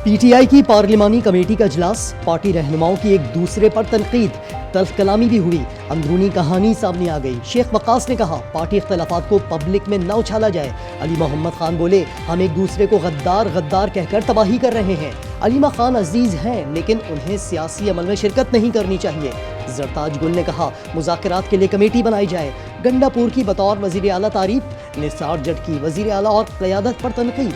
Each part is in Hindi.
पीटीआई की पार्लिमानी कमेटी का इजलास, पार्टी रहनुमाओं की एक दूसरे पर तनकीद, तल्ख कलामी भी हुई, अंदरूनी कहानी सामने आ गई। शेख वक्कास ने कहा पार्टी इख्तलाफात को पब्लिक में न उछाला जाए। अली मोहम्मद खान बोले हम एक दूसरे को गद्दार गद्दार कहकर तबाही कर रहे हैं। अलीमा खान अजीज हैं लेकिन उन्हें सियासी अमल में शिरकत नहीं करनी चाहिए। जरताज गुल ने कहा मुज़ाकरात के लिए कमेटी बनाई जाए। गंडापुर की बतौर वजीर आला तारीफ, निसार जट की वजीर आला और क़यादत पर तनकीद।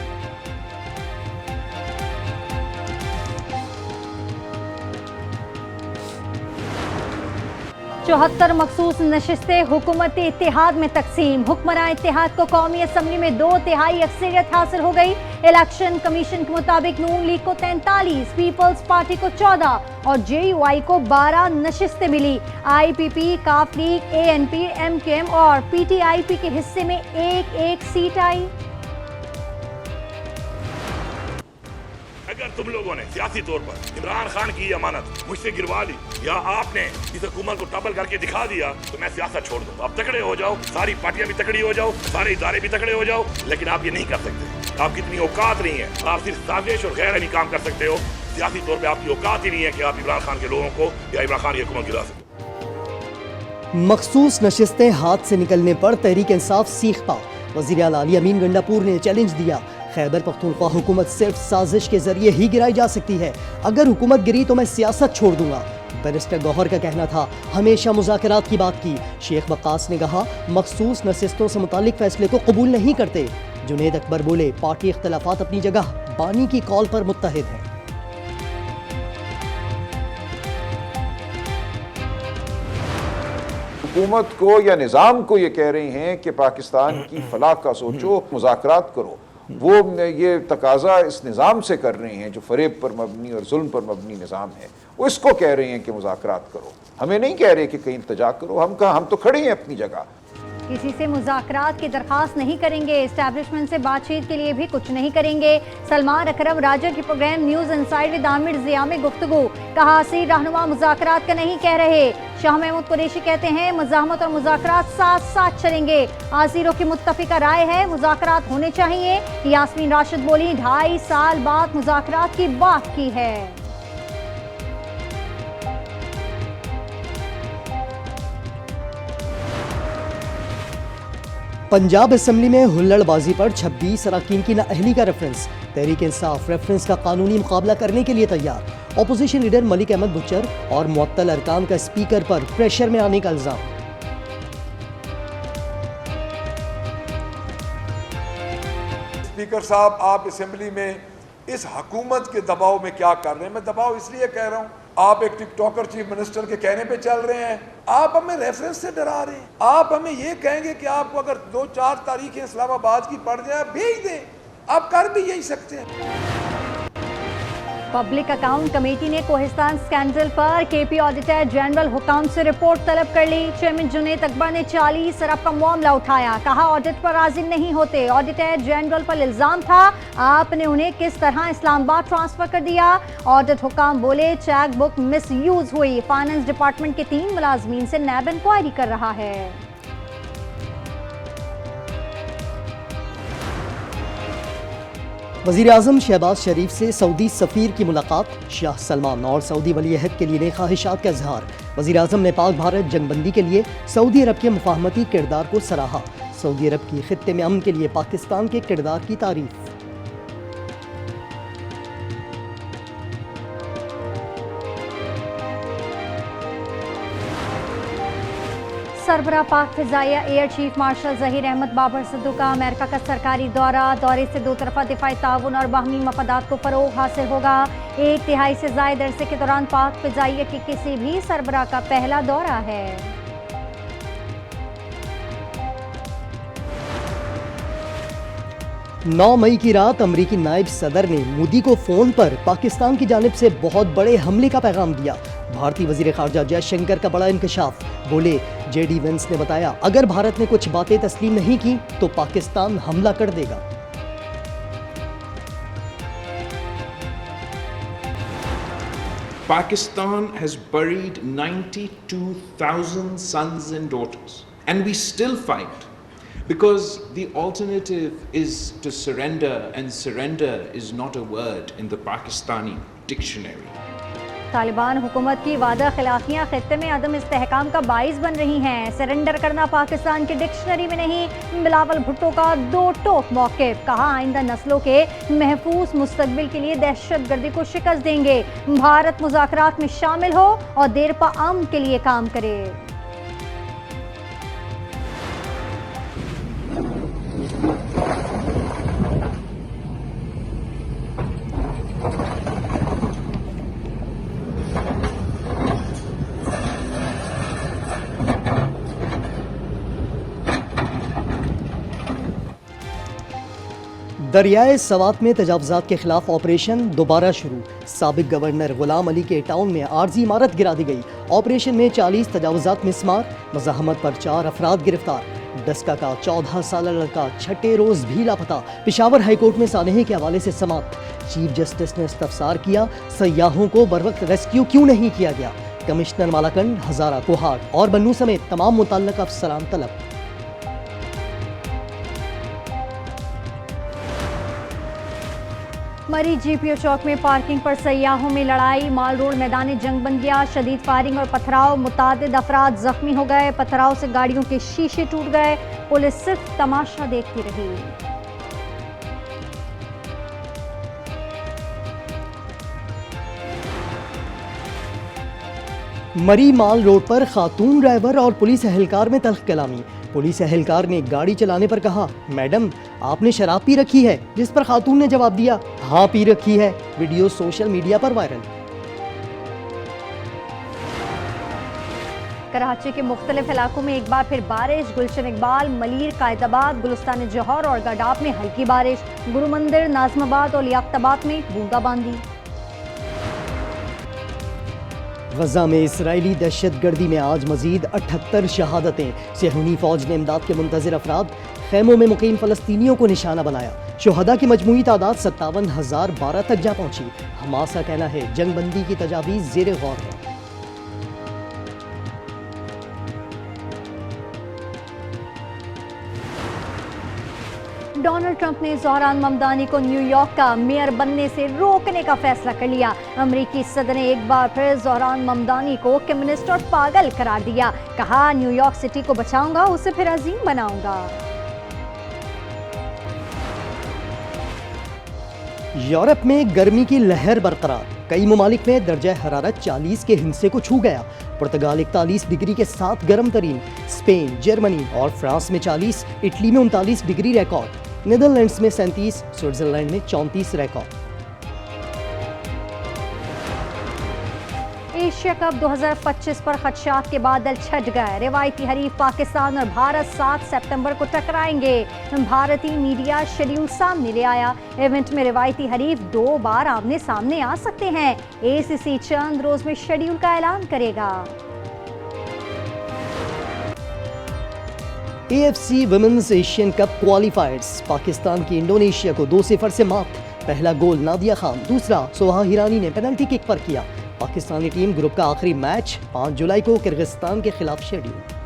74 मखसूस नशिस्तें हुकूमती इत्तेहाद में तकसीम। हुक्मरान इत्तेहाद को कौमी असम्बली में 2/3 अक्सरियत हासिल हो गई। इलेक्शन कमीशन के मुताबिक नून लीग को 43, पीपल्स पार्टी को 14 और JUI को 12 नशिस्तें मिली। IPP, काफ लीग, ANP, MKM और PTIP के हिस्से में एक सीट आई। अगर तुम लोगों ने सियासी तौर पर इमरान खान की अमानत मुझसे गिरवा ली या आपने इस हुकूमत को टपल करके दिखा दिया तो मैं सियासत छोड़ दूं। आप तकड़े हो जाओ, सारी पार्टियां भी तकड़ी हो जाओ, सारे इदारे भी तकड़े हो जाओ, लेकिन आप ये नहीं कर सकते। आपकी इतनी औकात नहीं है। आप सिर्फ साजिश और गैर नहीं काम कर सकते हो। सियासी तौर पर आपकी औकात ही नहीं है कि आप इमरान खान के लोगों को या इमरान खान की हुकूमत गिरा सकें। मखसूस नशिस्तें हाथ से निकलने पर तहरीक इंसाफ सीख पा। वज़ीर आला अली अमीन गंडापुर ने चैलेंज दिया खैबर पख्तूनख्वा हुकूमत सिर्फ साजिश के जरिए ही गिराई जा सकती है। अगर हुकूमत गिरी तो मैं सियासत छोड़ दूंगा। बैरिस्टर गौहर का कहना था हमेशा मुज़ाकरात की बात की। शेख वक्कास ने कहा मखसूस नशिस्तों से मुतालिक फैसले को कबूल नहीं करते। जुनेद अकबर बोले पार्टी इख्तलाफात अपनी जगह, बानी की कॉल पर मुत्तहिद है। हुकूमत को या निज़ाम को ये कह रही हैं कि पाकिस्तान की फलाह का सोचो, मुज़ाकरात करो। वो ये तकाजा इस निज़ाम से कर रही हैं जो फरेब पर मबनी और जुल्म पर मबनी निज़ाम है। वो इसको कह रही हैं कि मुज़ाकरात करो, हमें नहीं कह रहे कि कहीं इल्तिजा करो। हम तो खड़े हैं अपनी जगह। किसी से मुज़ाकरात की दरख्वास्त नहीं करेंगे, एस्टैब्लिशमेंट से बातचीत के लिए भी कुछ नहीं करेंगे। सलमान अकरम राजा की program news inside with Aamir Zia में गुफ्तगू, कहा सी रहनुमा मुज़ाकरात का नहीं कह रहे। शाह महमूद कुरैशी कहते हैं मज़ाहमत और मुज़ाकरात साथ साथ चलेंगे। आज़ीरों की मुत्तफ़िका राय है मुज़ाकरात होने चाहिए। यास्मीन राशिद बोली 2.5 साल बाद मुज़ाकरात की बात की है। पंजाब असम्बली में हुल्लड़बाजी पर 26 अरकान की नाअहली का रेफरेंस। तहरीक इंसाफ रेफरेंस का कानूनी मुकाबला करने के लिए तैयार। Opposition leader Malik Ahmad butcher और मुअत्तल अरकान का स्पीकर पर प्रेशर में आने का इल्जाम। स्पीकर साहब, आप असम्बली में इस हुकूमत के दबाव में क्या कर रहे हैं? मैं दबाव इसलिए कह रहा हूँ, आप एक टिकटॉकर चीफ मिनिस्टर के कहने पे चल रहे हैं। आप हमें रेफरेंस से डरा रहे हैं। आप हमें ये कहेंगे कि आपको अगर 2-4 तारीखें इस्लामाबाद की पड़ जाए भेज दें। आप कर भी यही सकते हैं। पब्लिक अकाउंट कमेटी ने कोहिस्तान स्कैंडल पर KP ऑडिटर जनरल हुकाम से रिपोर्ट तलब कर ली। चेयरमैन जुनेद अकबर ने 40 अरब का मामला उठाया, कहा ऑडिट पर राजी नहीं होते। ऑडिटर जनरल पर इल्जाम था आपने उन्हें किस तरह इस्लामाबाद ट्रांसफर कर दिया। ऑडिट हुकाम बोले चेक बुक मिस यूज हुई। फाइनेंस डिपार्टमेंट के 3 मुलाजमीन से नैब इंक्वायरी कर रहा है। वज़ीर आज़म शहबाज शरीफ से सऊदी सफ़ीर की मुलाकात। शाह सलमान और सऊदी वली अहद के लिए नई ख्वाहिशात का इजहार। वज़ीर आज़म ने पाक भारत जंगबंदी के लिए सऊदी अरब के मुफाहमती किरदार को सराहा। सऊदी अरब की खित्ते में अमन के लिए पाकिस्तान के किरदार की तारीफ। सरबरा Pak Fizaiya air chief marshal Zaheer Ahmed Babar Sidhu का अमेरिका का सरकारी दौरे से 2 तरफा दिफाई ताउन और बाहमी मफादात को फ़रोग हासिल होगा। 1/3 से ज़ायद अरसे के दौरान पाक फिजाइया के किसी भी सरबरा का पहला दौरा है। 9 मई की रात अमरीकी नायब सदर ने मोदी को फ़ोन पर पाकिस्तान की जानिब से बहुत बड़े हमले का पैगाम दिया। भारतीय वज़ीर ख़ारजा जयशंकर का बड़ा इंकशाफ, बोले JD वेंस ने बताया अगर भारत ने कुछ बातें तस्लीम नहीं की तो पाकिस्तान हमला कर देगा। Pakistan has buried 92,000 sons and daughters, and we still fight. Because the alternative is to surrender, and surrender is not a word in the Pakistani dictionary. Taliban हुकूमत की वादा खिलाफियाँ खित्ते में अदम इस्तेहकाम का बाइस बन रही हैं। सरेंडर करना पाकिस्तान की डिक्शनरी में नहीं। बिलावल भुट्टो का दो टोक मौक़िफ़, कहा आइंदा नस्लों के महफूज मुस्तकबिल के लिए दहशतगर्दी को शिकस्त देंगे। भारत मुज़ाकरात में शामिल हो और देरपा अमन के लिए काम करे। दरियाए सवात में तजावुज़ात के खिलाफ ऑपरेशन दोबारा शुरू। साबिक गवर्नर गुलाम अली के टाउन में आर्जी इमारत गिरा दी गई। ऑपरेशन में 40 तजावुज़ात मिसमार, मज़ाहमत पर 4 अफराद गिरफ्तार। डस्का का 14 साल लड़का छठे रोज़ भी लापता। पेशावर हाईकोर्ट में सानहे के हवाले से समाअत। चीफ जस्टिस ने इस्तफसार किया, सयाहों को बरवक्त रेस्क्यू क्यों नहीं किया गया। कमिश्नर मालाकंड, हज़ारा, कोहाट और बन्नू समेत तमाम मुतल्लक़ अफसरान तलब। मरी जीपीओ चौक में पार्किंग पर सयाहों में लड़ाई। माल रोड मैदान जंग बन गया। शदीद फायरिंग और पथराव, मुतादिद अफराद जख्मी हो गए। पथराव से गाड़ियों के शीशे टूट गए। पुलिस सिर्फ तमाशा देखती रही। मरी माल रोड पर खातून ड्राइवर और पुलिस एहलकार में तल्ख कलामी। पुलिस एहलकार ने गाड़ी चलाने पर कहा, मैडम आपने शराब पी रखी है, जिस पर खातून ने जवाब दिया, हाँ पी रखी है। वीडियो सोशल मीडिया पर वायरल। कराची के मुख्तलिफ इलाकों में एक बार फिर बारिश। गुलशन इकबाल, मलीर, कायदाबाद, गुलिस्तान जौहर और गडाब में हल्की बारिश। गुरु मंदिर, नाजमाबाद और लियाकताबाद में बूंदाबांदी। गजा में इसराइली दहशतगर्दी में आज मजीद 78 शहादतें। सेहूनी फौज ने इमदाद के मुंतज़िर अफराद, खैमों में मुकीम फ़लस्तीनियों को निशाना बनाया। शुहदा की मजमूई तादाद 57,012 तक जा पहुंची। हमास का कहना है जंगबंदी की तजावीज़ ज़ेरे गौर है। डोनाल्ड ट्रंप ने ज़ोहरान ममदानी को न्यूयॉर्क का मेयर बनने से रोकने का फैसला कर लिया। अमेरिकी सदर ने एक बार फिर ज़ोहरान ममदानी को कम्युनिस्ट और पागल करार दिया। कहा, न्यूयॉर्क सिटी को बचाऊंगा, उसे फिर अजीम बनाऊंगा। यूरोप में गर्मी की लहर बरकरार। कई ममालिक में दर्जा हरारत 40 के हिंसे को छू गया। पुर्तगाल 41 डिग्री के साथ गर्म तरीन। स्पेन, जर्मनी और फ्रांस में 40, इटली में 39 डिग्री रिकॉर्ड। नीदरलैंड्स में 37, स्विट्जरलैंड में 34 रिकॉर्ड। एशिया कप 2025 पर खदशात के बादल छट गए। रिवायती हरीफ पाकिस्तान और भारत 7 सितंबर को टकराएंगे। भारतीय मीडिया शेड्यूल सामने ले आया। इवेंट में रिवायती हरीफ 2 बार आमने सामने आ सकते हैं। एसीसी चंद रोज में शेड्यूल का ऐलान करेगा। AFC women's Asian cup क्वालिफायर्स। Pakistan की इंडोनेशिया को 2-0 से मात। पहला गोल नादिया खान, दूसरा सोहा हिरानी ने पेनल्टी किक पर किया। पाकिस्तानी टीम ग्रुप का आखिरी मैच 5 जुलाई को किर्गिस्तान के खिलाफ शेड्यूल।